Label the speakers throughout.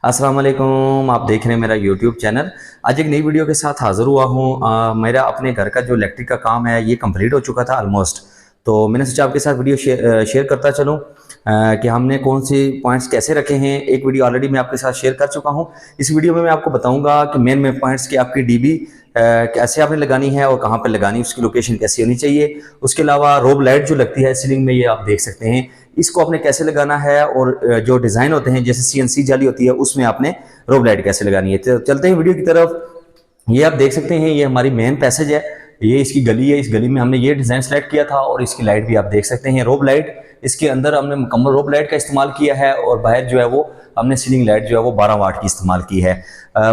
Speaker 1: अस्सलाम वालेकुम, आप देख रहे हैं मेरा यूट्यूब चैनल। आज एक नई वीडियो के साथ हाज़िर हुआ हूँ। मेरा अपने घर का जो इलेक्ट्रिक का काम है ये कंप्लीट हो चुका था ऑलमोस्ट। तो मैंने सोचा आपके साथ वीडियो शेयर करता चलूँ कि हमने कौन से पॉइंट्स कैसे रखे हैं। एक वीडियो ऑलरेडी मैं आपके साथ शेयर कर चुका हूँ। इस वीडियो में मैं आपको बताऊँगा कि मेन पॉइंट्स की आपकी डीबी कैसे आपने लगानी है और कहाँ पर लगानी है, उसकी लोकेशन कैसी होनी चाहिए। उसके अलावा रोब लाइट जो लगती है सीलिंग में, ये आप देख सकते हैं, इसको आपने कैसे लगाना है। और जो डिज़ाइन होते हैं जैसे सीएनसी जाली होती है उसमें आपने रोब लाइट कैसे लगानी है। तो चलते हैं वीडियो की तरफ। ये आप देख सकते हैं, ये हमारी मेन पैसेज है, ये इसकी गली है। इस गली में हमने ये डिज़ाइन सेलेक्ट किया था और इसकी लाइट भी आप देख सकते हैं रोब लाइट। इसके अंदर हमने मुकम्मल रोब लाइट का इस्तेमाल किया है और बाहर जो है वो हमने सीलिंग लाइट जो है वो 12 वाट की इस्तेमाल की है।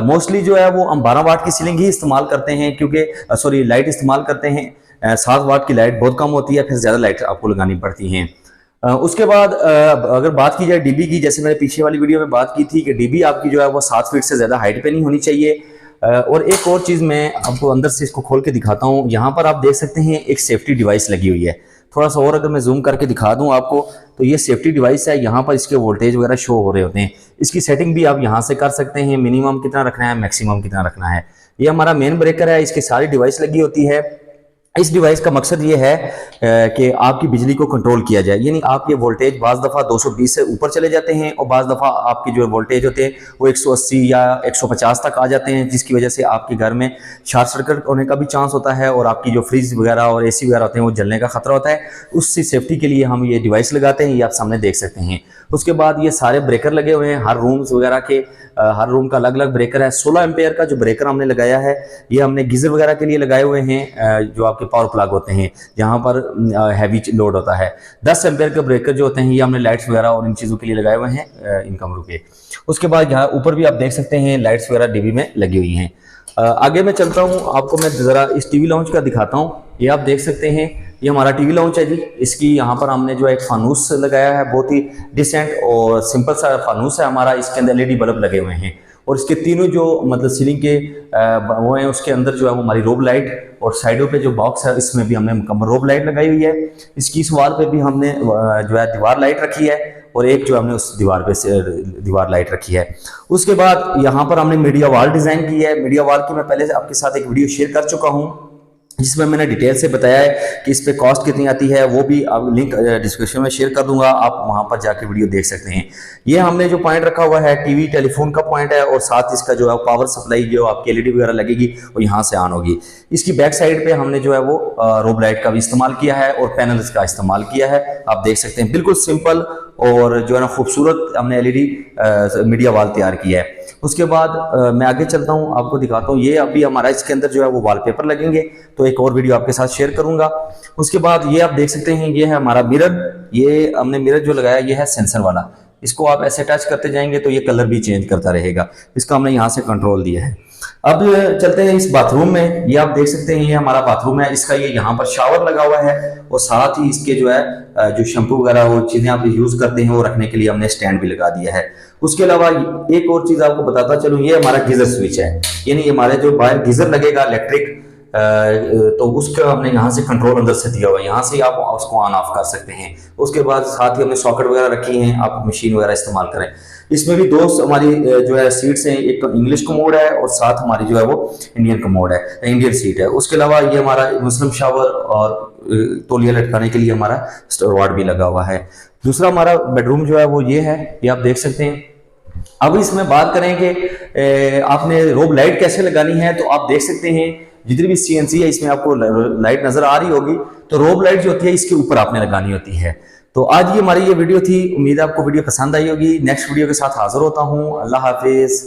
Speaker 1: मोस्टली जो है वो हम 12 वाट की सीलिंग ही इस्तेमाल करते हैं, क्योंकि सॉरी लाइट इस्तेमाल करते हैं। 7 वाट की लाइट बहुत कम होती है, फिर ज़्यादा लाइट आपको लगानी पड़ती हैं। उसके बाद अगर बात की जाए डीबी की, जैसे मैंने पीछे वाली वीडियो में बात की थी कि डीबी आपकी जो है वो 7 फीट से ज़्यादा हाइट पे नहीं होनी चाहिए। और एक और चीज़ मैं आपको अंदर से इसको खोल के दिखाता हूँ। यहाँ पर आप देख सकते हैं एक सेफ्टी डिवाइस लगी हुई है। थोड़ा सा और अगर मैं जूम करके दिखा दूँ आपको, तो ये सेफ्टी डिवाइस है। यहाँ पर इसके वोल्टेज वगैरह शो हो रहे होते हैं। इसकी सेटिंग भी आप यहाँ से कर सकते हैं, मिनिमम कितना रखना है, मैक्सिमम कितना रखना है। ये हमारा मेन ब्रेकर है, इसकी सारी डिवाइस लगी होती है। इस डिवाइस का मकसद ये है कि आपकी बिजली को कंट्रोल किया जाए, यानी आपके वोल्टेज बाज़ दफ़ा 220 से ऊपर चले जाते हैं और बाज़ दफ़ा आपके जो वोल्टेज होते हैं वो 180 या 150 तक आ जाते हैं, जिसकी वजह से आपके घर में शॉर्ट सर्किट होने का भी चांस होता है और आपकी जो फ्रिज वगैरह और एसी वगैरह होते हैं वो जलने का खतरा होता है। उससे सेफ्टी के लिए हम ये डिवाइस लगाते हैं, ये आप सामने देख सकते हैं। उसके बाद ये सारे ब्रेकर लगे हुए हैं हर रूम्स वगैरह के। हर रूम का अलग अलग ब्रेकर है। 16 एम्पेयर का जो ब्रेकर हमने लगाया है ये हमने गीजर वगैरह के लिए लगाए हुए हैं, जो आपके पावर प्लग होते हैं जहां पर हैवी लोड होता है। 10 एम्पेयर के ब्रेकर जो होते हैं ये हमने लाइट्स वगैरह और इन चीज़ों के लिए लगाए हुए हैं इन कमरों के। उसके बाद यहाँ ऊपर भी आप देख सकते हैं लाइट्स वगैरह डीबी में लगी हुई हैं। आगे मैं चलता हूँ, आपको मैं ज़रा इस टीवी लाउंज का दिखाता हूँ। ये आप देख सकते हैं, ये हमारा टीवी लाउंज है जी। इसकी यहाँ पर हमने जो एक फानूस लगाया है, बहुत ही डिसेंट और सिंपल सा फानूस है हमारा। इसके अंदर एलईडी बल्ब लगे हुए हैं और इसके तीनों जो मतलब सीलिंग के वो हैं, उसके अंदर जो है वो हमारी रोब लाइट, और साइडों पे जो बॉक्स है इसमें भी हमने मुकम्मल रोब लाइट लगाई हुई है। इसकी इस वाल पे भी हमने जो है दीवार लाइट रखी है और एक जो हमने उस दीवार पे से दीवार लाइट रखी है। उसके बाद यहाँ पर हमने मीडिया वॉल डिज़ाइन की है। मीडिया वॉल की मैं पहले आपके साथ एक वीडियो शेयर कर चुका हूँ जिसमें मैंने डिटेल से बताया है कि इस पे कॉस्ट कितनी आती है। वो भी आप लिंक डिस्क्रिप्शन में शेयर कर दूंगा, आप वहां पर जाके वीडियो देख सकते हैं। ये हमने जो पॉइंट रखा हुआ है टीवी टेलीफोन का पॉइंट है और साथ इसका जो है पावर सप्लाई जो आपकी एलईडी वगैरह लगेगी वो यहाँ से ऑन होगी। इसकी बैक साइड पे हमने जो है वो रोब लाइट का भी इस्तेमाल किया है और पैनल्स का इस्तेमाल किया है। आप देख सकते हैं बिल्कुल सिंपल और जो है ना खूबसूरत हमने एलईडी मीडिया वॉल तैयार किया है। उसके बाद मैं आगे चलता हूँ, आपको दिखाता हूँ। ये अभी हमारा इसके अंदर जो है वो वॉलपेपर लगेंगे, तो एक और वीडियो आपके साथ शेयर करूंगा। उसके बाद ये आप देख सकते हैं, ये है हमारा मिरर। ये हमने मिरर जो लगाया ये है सेंसर वाला। इसको आप ऐसे टच करते जाएंगे तो ये कलर भी चेंज करता रहेगा। इसका हमने यहाँ से कंट्रोल दिया है। अब चलते हैं इस बाथरूम में। ये आप देख सकते हैं, ये हमारा बाथरूम है। इसका ये यहाँ पर शावर लगा हुआ है और साथ ही इसके जो है जो शैम्पू वगैरह वो चीजें आप यूज करते हैं वो रखने के लिए हमने स्टैंड भी लगा दिया है। उसके अलावा एक और चीज आपको बताता चलूं, ये हमारा गीजर स्विच है, यानी हमारे जो बाहर गीजर लगेगा इलेक्ट्रिक, तो उसका हमने यहाँ से कंट्रोल अंदर से दिया हुआ है। यहाँ से आप उसको ऑन ऑफ कर सकते हैं। उसके बाद साथ ही हमने सॉकेट वगैरह रखी हैं, आप मशीन वगैरह इस्तेमाल करें। इसमें भी दो हमारी जो है सीट्स हैं, एक तो इंग्लिश कमोड है और साथ हमारी जो है वो इंडियन कमोड है, इंडियन सीट है। उसके अलावा ये हमारा मुस्लिम शावर और तौलिया लटकाने के लिए हमारा रॉड भी लगा हुआ है। दूसरा हमारा बेडरूम जो है वो ये है, ये आप देख सकते हैं। अब इसमें बात करें कि आपने रोब लाइट कैसे लगानी है, तो आप देख सकते हैं जितनी भी सीएनसी है इसमें आपको लाइट नजर आ रही होगी, तो रोब लाइट जो होती है इसके ऊपर आपने लगानी होती है। तो आज ये हमारी ये वीडियो थी, उम्मीद है आपको वीडियो पसंद आई होगी। नेक्स्ट वीडियो के साथ हाजिर होता हूँ। अल्लाह हाफिज।